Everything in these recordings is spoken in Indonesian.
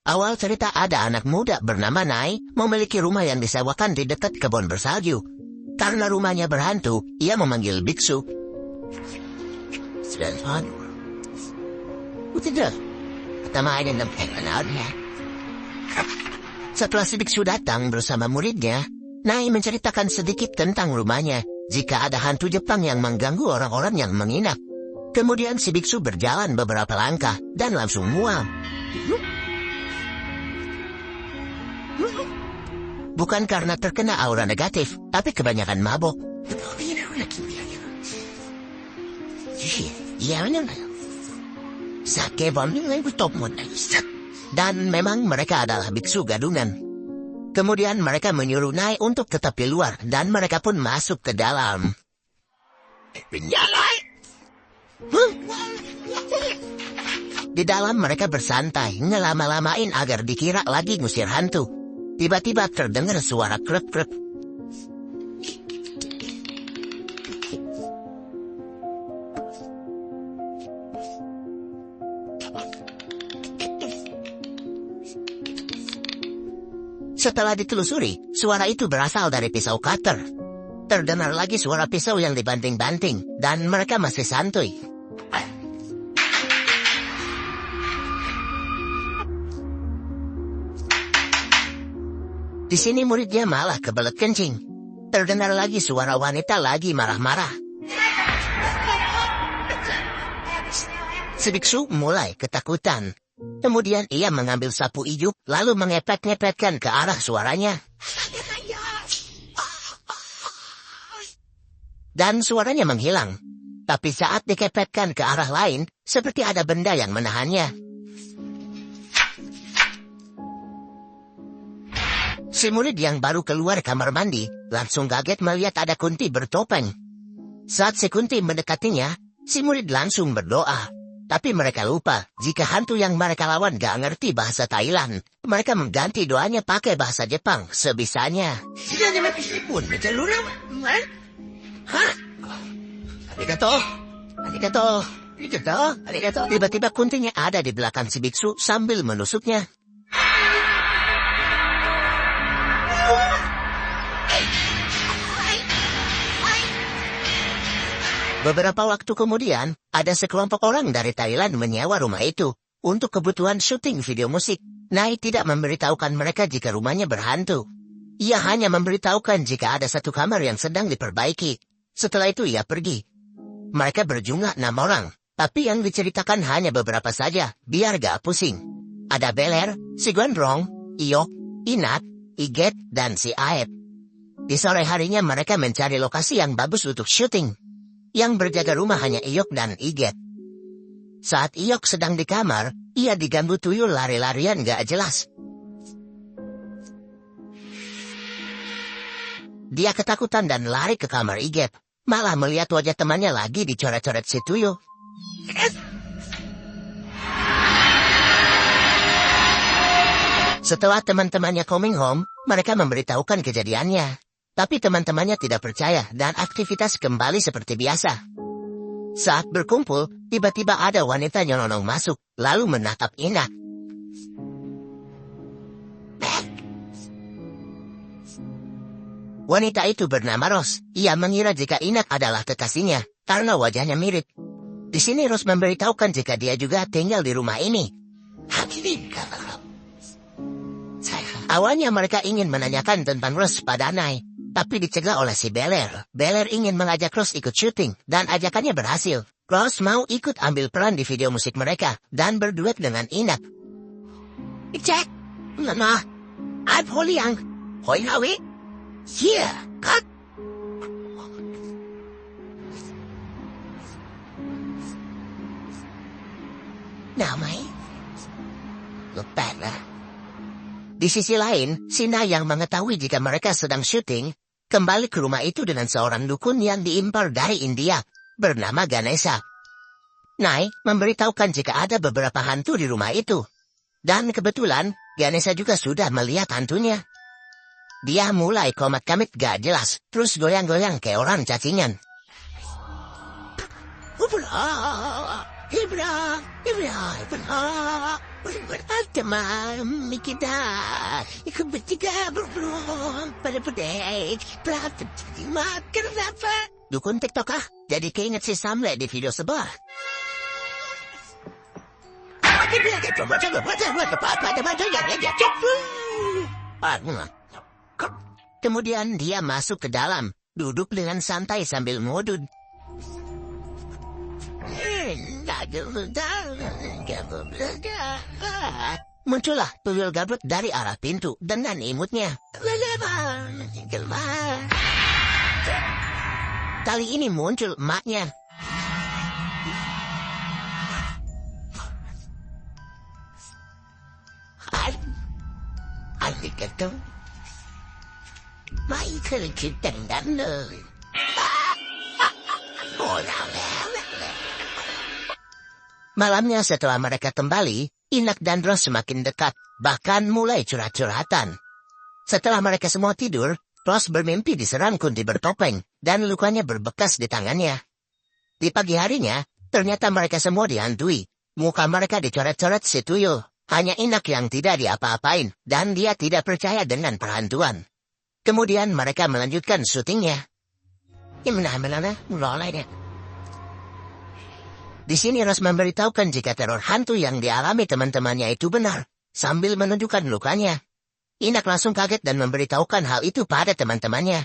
Awal cerita ada anak muda bernama Nai memiliki rumah yang disewakan di dekat kebun bersalju. Karena rumahnya berhantu, ia memanggil biksu. Setelah si biksu datang bersama muridnya, Nai menceritakan sedikit tentang rumahnya jika ada hantu Jepang yang mengganggu orang-orang yang menginap. Kemudian si biksu berjalan beberapa langkah dan langsung mual. Bukan karena terkena aura negatif, tapi kebanyakan mabok. Dan memang mereka adalah biksu gadungan. Kemudian mereka menyuruh Nai untuk tetap di luar, dan mereka pun masuk ke dalam. Di dalam mereka bersantai, ngelama-lamain agar dikira lagi ngusir hantu. Tiba-tiba terdengar suara krep-krep. Setelah ditelusuri, suara itu berasal dari pisau cutter. Terdengar lagi suara pisau yang dibanting-banting, dan mereka masih santuy. Di sini muridnya malah kebelet kencing. Terdengar lagi suara wanita lagi marah-marah. Si biksu mulai ketakutan. Kemudian ia mengambil sapu ijuk, lalu mengepet-ngepetkan ke arah suaranya. Dan suaranya menghilang. Tapi saat dikepetkan ke arah lain, seperti ada benda yang menahannya. Si murid yang baru keluar kamar mandi, langsung kaget melihat ada kunti bertopeng. Saat si kunti mendekatinya, si murid langsung berdoa. Tapi mereka lupa, jika hantu yang mereka lawan gak ngerti bahasa Thailand, mereka mengganti doanya pakai bahasa Jepang sebisanya. Tiba-tiba kuntinya ada di belakang si biksu sambil menusuknya. Beberapa waktu kemudian, ada sekelompok orang dari Thailand menyewa rumah itu untuk kebutuhan syuting video musik. Nai tidak memberitahukan mereka jika rumahnya berhantu. Ia hanya memberitahukan jika ada satu kamar yang sedang diperbaiki. Setelah itu ia pergi. Mereka berjumlah 6 orang, tapi yang diceritakan hanya beberapa saja, biar gak pusing. Ada Beler, si Gondrong, Iyok, Inat, Iget, dan si Aep. Di sore harinya mereka mencari lokasi yang bagus untuk syuting. Yang berjaga rumah hanya Iyok dan Iget. Saat Iyok sedang di kamar, ia diganggu tuyul lari-larian gak jelas. Dia ketakutan dan lari ke kamar Iget, malah melihat wajah temannya lagi dicoret-coret si tuyul. Setelah teman-temannya coming home, mereka memberitahukan kejadiannya. Tapi teman-temannya tidak percaya dan aktivitas kembali seperti biasa. Saat berkumpul, tiba-tiba ada wanita nyelonong masuk, lalu menatap Inat. Wanita itu bernama Ros. Ia mengira jika Inat adalah kekasihnya, karena wajahnya mirip. Di sini Ros memberitahukan jika dia juga tinggal di rumah ini. Awalnya mereka ingin menanyakan tentang Ros pada Nai. Tapi dicegah oleh si Beler. Beler ingin mengajak Ros ikut syuting, dan ajakannya berhasil. Ros mau ikut ambil peran di video musik mereka, dan berduet dengan Inat. Cek, Nana, I'm Holiang, Hoi Hawi, here, cut. Namai, lepas lah. Di sisi lain, Sina yang mengetahui jika mereka sedang syuting, kembali ke rumah itu dengan seorang dukun yang diimpor dari India, bernama Ganesha. Nai memberitahukan jika ada beberapa hantu di rumah itu. Dan kebetulan, Ganesha juga sudah melihat hantunya. Dia mulai komat-kamit gak jelas, terus goyang-goyang kayak orang cacingan. Teman kita ikut bertiga berpeluang pada pedek terima kenapa dukun TikTok jadi keinget si Samle di video sebelah. Kemudian dia masuk ke dalam, duduk dengan santai sambil modud. Muncullah tuyul gabut dari arah pintu dengan imutnya. Kali ini muncul emaknya. Adik itu Michael kita dan Malamnya setelah mereka kembali, Inak dan Ross semakin dekat, bahkan mulai curhat-curhatan. Setelah mereka semua tidur, Ross bermimpi diserang kunti bertopeng, dan lukanya berbekas di tangannya. Di pagi harinya, ternyata mereka semua dihantui. Muka mereka dicoret-coret si tuyul. Hanya Inak yang tidak diapa-apain, dan dia tidak percaya dengan perhantuan. Kemudian mereka melanjutkan syutingnya. Di sini Ross memberitahukan jika teror hantu yang dialami teman-temannya itu benar, sambil menunjukkan lukanya. Inak langsung kaget dan memberitahukan hal itu pada teman-temannya.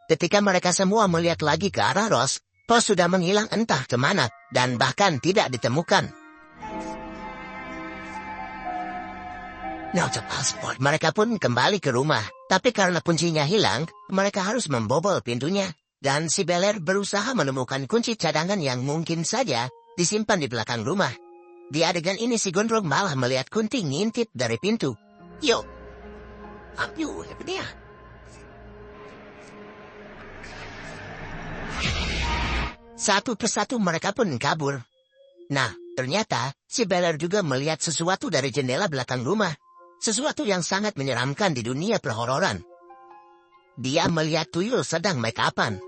Ketika mereka semua melihat lagi ke arah Ross sudah menghilang entah kemana, dan bahkan tidak ditemukan. Mereka pun kembali ke rumah, tapi karena kuncinya hilang, mereka harus membobol pintunya. Dan si Beler berusaha menemukan kunci cadangan yang mungkin saja disimpan di belakang rumah. Di adegan ini si Gondrong malah melihat Kunti ngintip dari pintu. Satu persatu mereka pun kabur. Nah, ternyata si Beler juga melihat sesuatu dari jendela belakang rumah. Sesuatu yang sangat menyeramkan di dunia perhororan. Dia melihat tuyul sedang make upan.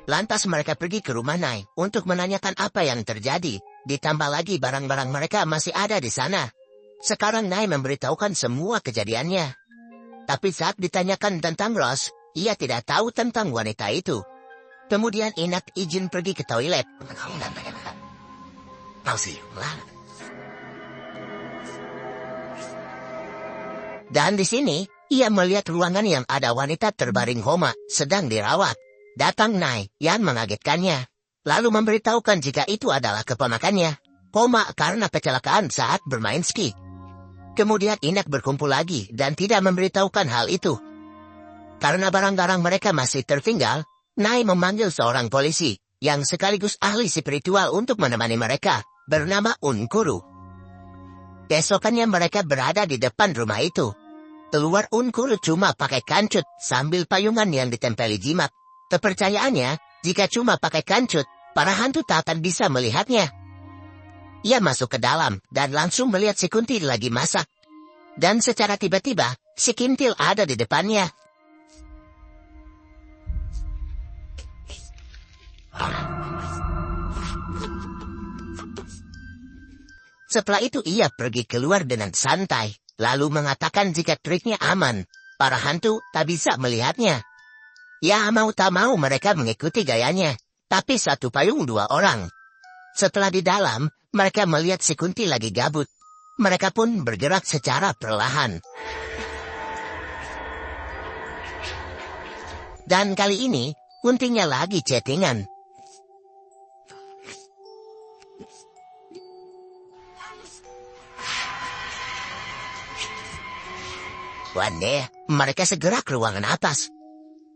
Lantas mereka pergi ke rumah Nai untuk menanyakan apa yang terjadi. Ditambah lagi barang-barang mereka masih ada di sana. Sekarang Nai memberitahukan semua kejadiannya. Tapi saat ditanyakan tentang Ross, ia tidak tahu tentang wanita itu. Kemudian Inak izin pergi ke toilet. Dan di sini, ia melihat ruangan yang ada wanita terbaring koma, sedang dirawat. Datang Nai yang mengagetkannya. Lalu memberitahukan jika itu adalah keponakannya. Koma karena kecelakaan saat bermain ski. Kemudian Inak berkumpul lagi dan tidak memberitahukan hal itu. Karena barang-barang mereka masih tertinggal, Nai memanggil seorang polisi, yang sekaligus ahli spiritual untuk menemani mereka, bernama Unkuru. Keesokannya mereka berada di depan rumah itu. Keluar Unkuru cuma pakai kancut sambil payungan yang ditempeli jimat. Kepercayaannya, jika cuma pakai kancut, para hantu tak akan bisa melihatnya. Ia masuk ke dalam dan langsung melihat si Kunti lagi masak. Dan secara tiba-tiba, si Kintil ada di depannya. Setelah itu ia pergi keluar dengan santai. Lalu mengatakan jika triknya aman, para hantu tak bisa melihatnya. Ya mau tak mau mereka mengikuti gayanya, tapi satu payung dua orang. Setelah di dalam, mereka melihat si Kunti lagi gabut. Mereka pun bergerak secara perlahan. Dan kali ini, Kuntinya lagi chattingan. Wande, mereka segera ke ruangan atas.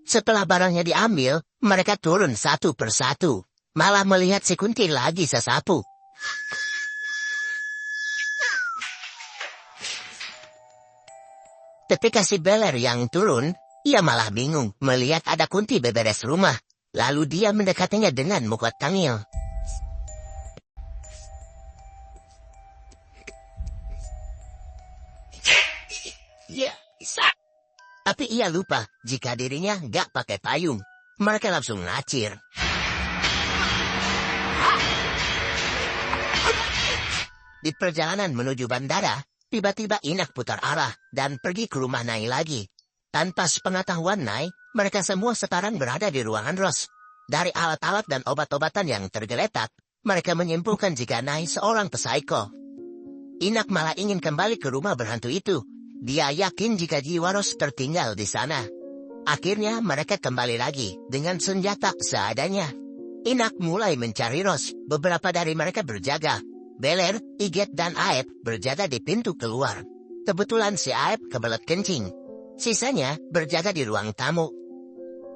Setelah barangnya diambil, mereka turun satu persatu. Malah melihat si Kunti lagi sesapu. Ketika si Beler yang turun, ia malah bingung melihat ada Kunti beberes rumah. Lalu dia mendekatinya dengan muka tangil. Tapi ia lupa jika dirinya gak pakai payung. mereka langsung ngacir. Di perjalanan menuju bandara, tiba-tiba Inak putar arah dan pergi ke rumah Nai lagi. Tanpa sepengetahuan Nai, mereka semua sekarang berada di ruangan Rose. Dari alat-alat dan obat-obatan yang tergeletak, mereka menyimpulkan jika Nai seorang psiko. Inak malah ingin kembali ke rumah berhantu itu. Dia yakin jika jiwa Rose tertinggal di sana. Akhirnya mereka kembali lagi dengan senjata seadanya. Inak mulai mencari Rose. Beberapa dari mereka berjaga. Beler, Iget, dan Aep berjaga di pintu keluar. Kebetulan si Aep kebelet kencing. Sisanya berjaga di ruang tamu.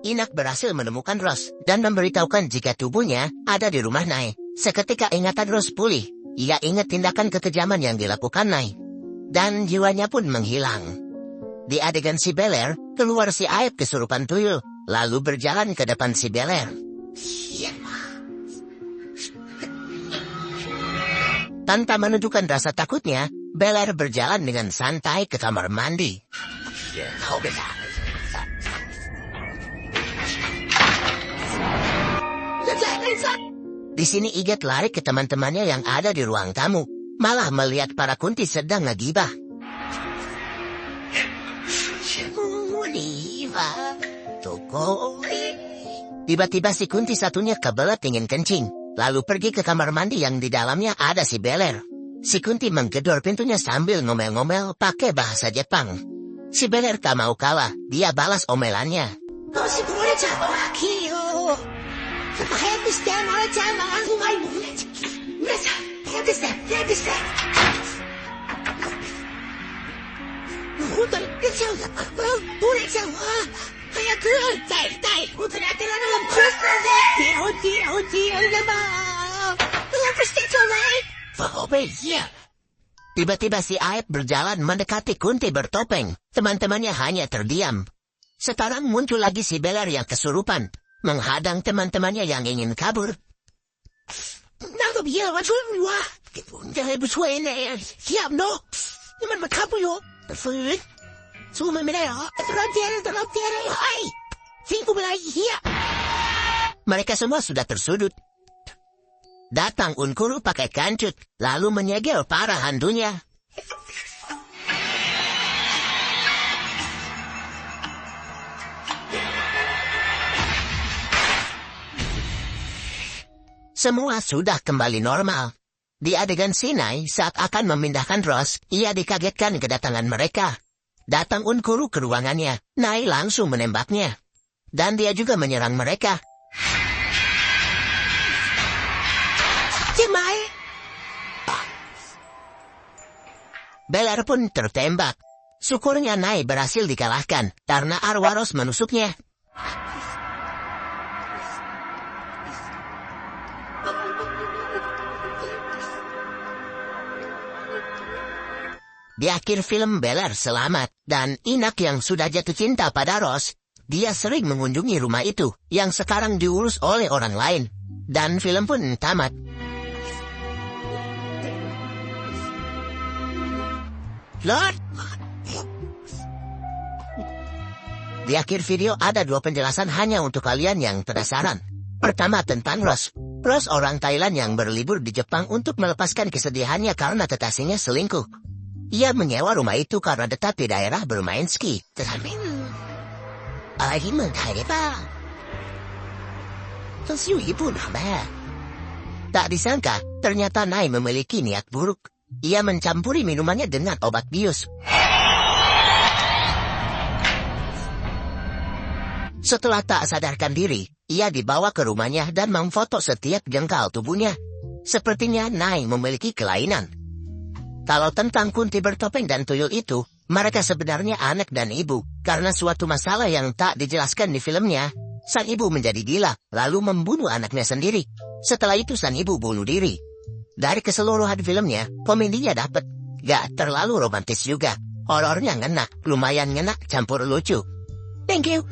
Inak berhasil menemukan Rose dan memberitahukan jika tubuhnya ada di rumah Nai. Seketika ingatan Rose pulih. Ia ingat tindakan kekejaman yang dilakukan Nai. Dan jiwanya pun menghilang. Di adegan si Beler, keluar si Aep kesurupan tuyul, lalu berjalan ke depan si Beler. Tanpa menunjukkan rasa takutnya, Beler berjalan dengan santai ke kamar mandi. Di sini Iget lari ke teman-temannya yang ada di ruang tamu, malah melihat para kunti sedang ngegibah. Tiba-tiba si kunti satunya kebelet ingin kencing. Lalu pergi ke kamar mandi yang di dalamnya ada si Beler. Si kunti menggedor pintunya sambil ngomel-ngomel pakai bahasa Jepang. Si Beler tak mau kalah, dia balas omelannya. Tiba-tiba si Aep berjalan mendekati kunti bertopeng. Teman-temannya hanya terdiam. Sekarang muncul lagi si Beler yang kesurupan, menghadang teman-temannya yang ingin kabur. Mereka semua sudah tersudut. Datang Unkuru pakai kancut, lalu menyegel para hantunya. Semua sudah kembali normal. Di adegan Sinai saat akan memindahkan Rose, ia dikagetkan kedatangan mereka. Datang Unkuru ke ruangannya, Nai langsung menembaknya. Dan dia juga menyerang mereka. Beler pun tertembak. Syukurnya Nai berhasil dikalahkan karena arwah Rose menusuknya. Di akhir film Beler selamat dan Inak yang sudah jatuh cinta pada Rose, dia sering mengunjungi rumah itu yang sekarang diurus oleh orang lain. Dan film pun tamat. Lord. Di akhir video ada 2 penjelasan hanya untuk kalian yang penasaran. Pertama tentang Rose. Rose orang Thailand yang berlibur di Jepang untuk melepaskan kesedihannya karena kekasihnya selingkuh. Ia menyewa rumah itu karena dekat di daerah bermain ski. Tak disangka, ternyata Nai memiliki niat buruk. Ia mencampuri minumannya dengan obat bius. Setelah tak sadarkan diri, ia dibawa ke rumahnya dan memfoto setiap jengkal tubuhnya. Sepertinya Nai memiliki kelainan. Kalau tentang kunti bertopeng dan tuyul itu, mereka sebenarnya anak dan ibu. Karena suatu masalah yang tak dijelaskan di filmnya, sang ibu menjadi gila, lalu membunuh anaknya sendiri. Setelah itu sang ibu bunuh diri. Dari keseluruhan filmnya, komedinya dapet. Gak terlalu romantis juga. Horornya ngena, lumayan ngena, campur lucu. Thank you.